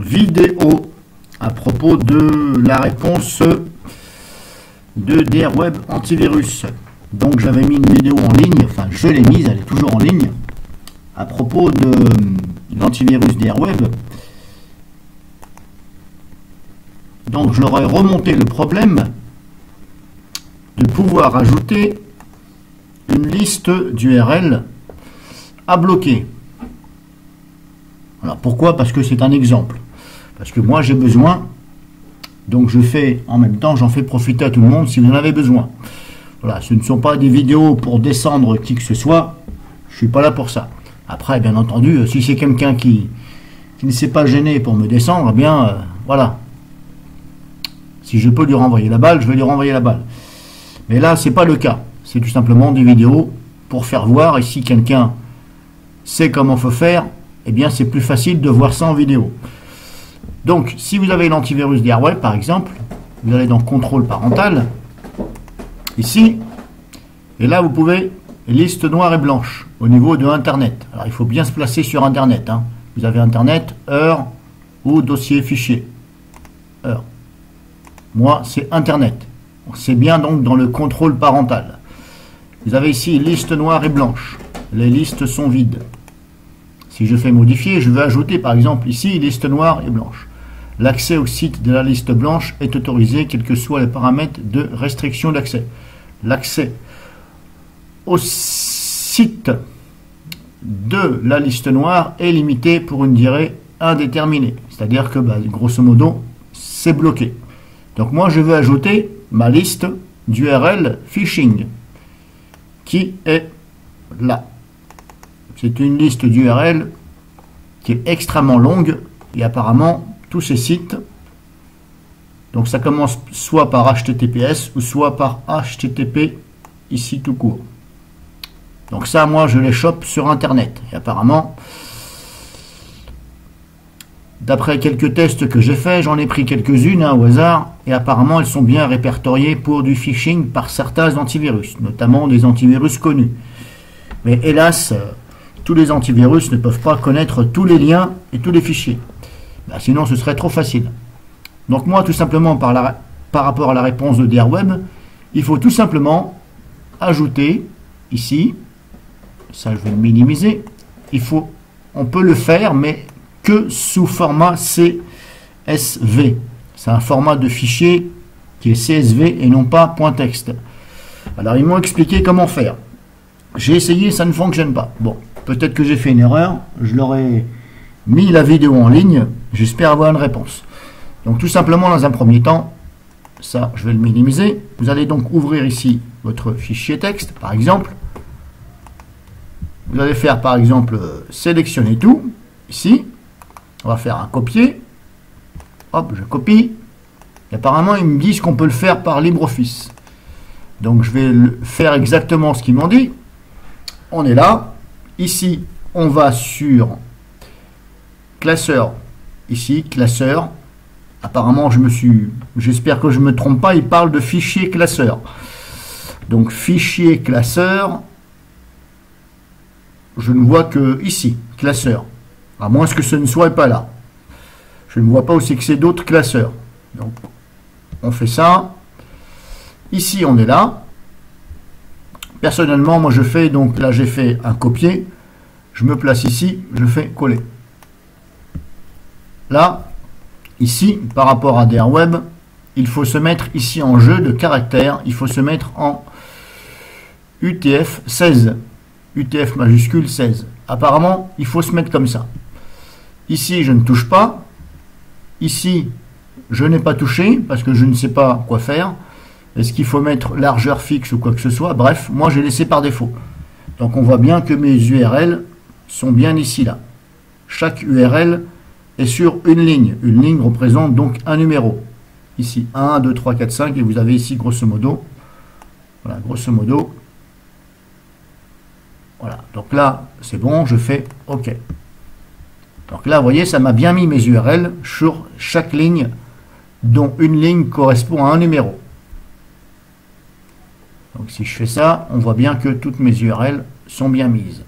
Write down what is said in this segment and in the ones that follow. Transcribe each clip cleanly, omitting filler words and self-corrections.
vidéo à propos de la réponse de DRWeb antivirus. Donc j'avais mis une vidéo en ligne, enfin je l'ai mise, elle est toujours en ligne, à propos de l'antivirus DRWeb. Donc je leur ai remonté le problème de pouvoir ajouter une liste d'URL à bloquer. Alors pourquoi? Parce que c'est un exemple. Parce que moi j'ai besoin, donc je fais en même temps, j'en fais profiter à tout le monde si vous en avez besoin. Voilà, ce ne sont pas des vidéos pour descendre qui que ce soit, je ne suis pas là pour ça. Après, bien entendu, si c'est quelqu'un qui ne s'est pas gêné pour me descendre, eh bien voilà. Si je peux lui renvoyer la balle, je vais lui renvoyer la balle. Mais là, ce n'est pas le cas. C'est tout simplement des vidéos pour faire voir, et si quelqu'un sait comment il faut faire, eh bien c'est plus facile de voir ça en vidéo. Donc, si vous avez l'antivirus DRWeb, par exemple, vous allez dans contrôle parental, ici, et là vous pouvez liste noire et blanche au niveau de Internet. Alors il faut bien se placer sur Internet. Hein. Vous avez Internet, heure ou dossier fichier. Heure. Moi, c'est Internet. C'est bien donc dans le contrôle parental. Vous avez ici liste noire et blanche. Les listes sont vides. Si je fais modifier, je vais ajouter par exemple ici liste noire et blanche. L'accès au site de la liste blanche est autorisé quels que soient les paramètres de restriction d'accès. L'accès au site de la liste noire est limité pour une durée indéterminée. C'est-à-dire que grosso modo, c'est bloqué. Donc moi, je veux ajouter ma liste d'URL phishing qui est là. C'est une liste d'URL qui est extrêmement longue et apparemment tous ces sites, donc ça commence soit par HTTPS ou soit par HTTP ici tout court. Donc ça, moi je les chope sur Internet et apparemment, d'après quelques tests que j'ai fait, j'en ai pris quelques-unes au hasard et apparemment elles sont bien répertoriées pour du phishing par certains antivirus, notamment des antivirus connus. Mais hélas, tous les antivirus ne peuvent pas connaître tous les liens et tous les fichiers. Sinon ce serait trop facile. Donc moi tout simplement par rapport à la réponse de DRWeb, il faut tout simplement ajouter ici, ça je vais le minimiser, on peut le faire mais que sous format CSV. C'est un format de fichier qui est CSV et non pas .text. Alors ils m'ont expliqué comment faire. J'ai essayé, ça ne fonctionne pas. Bon, peut-être que j'ai fait une erreur, je leur ai mis la vidéo en ligne, j'espère avoir une réponse. Donc tout simplement dans un premier temps, ça je vais le minimiser, vous allez donc ouvrir ici votre fichier texte par exemple, vous allez faire par exemple sélectionner tout, ici, on va faire un copier, hop je copie, et apparemment ils me disent qu'on peut le faire par LibreOffice. Donc je vais faire exactement ce qu'ils m'ont dit, on est là, ici on va sur classeur, ici, classeur. Apparemment, j'espère que je ne me trompe pas, il parle de fichier classeur. Donc, fichier classeur, je ne vois que ici, classeur. À moins que ce ne soit pas là. Je ne vois pas aussi que c'est d'autres classeurs. Donc, on fait ça. Ici, on est là. Personnellement, moi, je fais, donc là, j'ai fait un copier. Je me place ici, je fais coller. Là, ici, par rapport à DRWeb, il faut se mettre ici en jeu de caractères, il faut se mettre en UTF 16, UTF majuscule 16. Apparemment, il faut se mettre comme ça. Ici, je ne touche pas. Ici, je n'ai pas touché parce que je ne sais pas quoi faire. Est-ce qu'il faut mettre largeur fixe ou quoi que ce soit? Bref, moi, j'ai laissé par défaut. Donc, on voit bien que mes URL sont bien ici, là. Chaque URL et sur une ligne. Une ligne représente donc un numéro. Ici, 1, 2, 3, 4, 5, et vous avez ici, grosso modo, voilà, grosso modo, voilà. Donc là, c'est bon, je fais OK. Donc là, vous voyez, ça m'a bien mis mes URL sur chaque ligne, dont une ligne correspond à un numéro. Donc si je fais ça, on voit bien que toutes mes URL sont bien mises.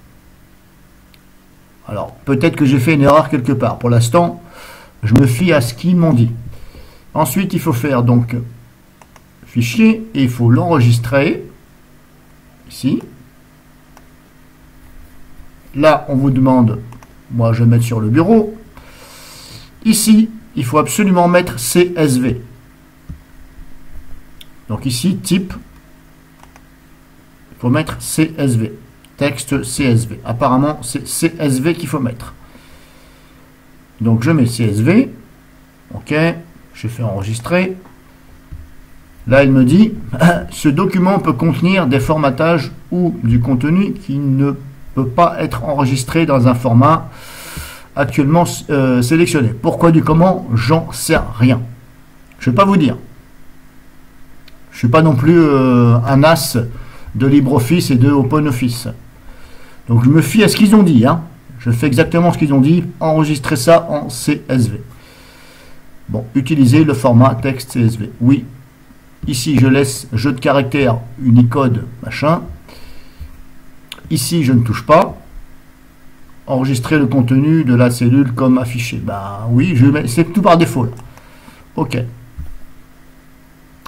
Alors, peut-être que j'ai fait une erreur quelque part. Pour l'instant, je me fie à ce qu'ils m'ont dit. Ensuite, il faut faire donc fichier et il faut l'enregistrer ici. Là, on vous demande, moi je vais mettre sur le bureau. Ici, il faut absolument mettre CSV. Donc ici, type, il faut mettre CSV. Texte CSV. Apparemment, c'est CSV qu'il faut mettre. Donc je mets CSV. OK. Je fais enregistrer. Là, il me dit, ce document peut contenir des formatages ou du contenu qui ne peut pas être enregistré dans un format actuellement sélectionné. Pourquoi du comment, j'en sais rien. Je ne vais pas vous dire. Je ne suis pas non plus un as de LibreOffice et de OpenOffice. Donc je me fie à ce qu'ils ont dit. Hein. Je fais exactement ce qu'ils ont dit. Enregistrer ça en CSV. Bon, utiliser le format texte CSV. Oui. Ici, je laisse jeu de caractères, Unicode, machin. Ici, je ne touche pas. Enregistrer le contenu de la cellule comme affiché. Bah oui, c'est tout par défaut. Là. OK.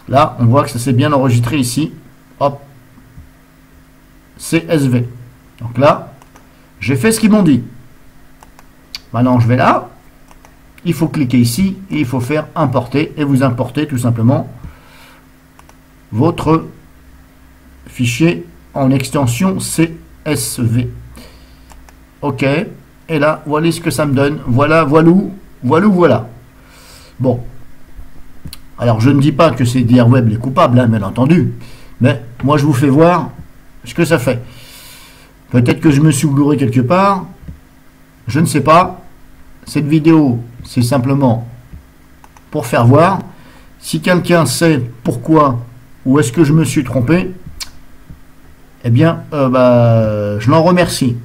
Là, on voit que ça s'est bien enregistré ici. Hop. CSV. Donc là, j'ai fait ce qu'ils m'ont dit. Maintenant, je vais là. Il faut cliquer ici et il faut faire importer. Et vous importez tout simplement votre fichier en extension CSV. OK. Et là, voilà ce que ça me donne. Voilà, voilà. Bon. Alors, je ne dis pas que c'est DR Web les coupables, hein, bien entendu. Mais moi, je vous fais voir ce que ça fait. Peut-être que je me suis gouré quelque part. Je ne sais pas. Cette vidéo, c'est simplement pour faire voir. Si quelqu'un sait pourquoi ou est-ce que je me suis trompé, eh bien, je l'en remercie.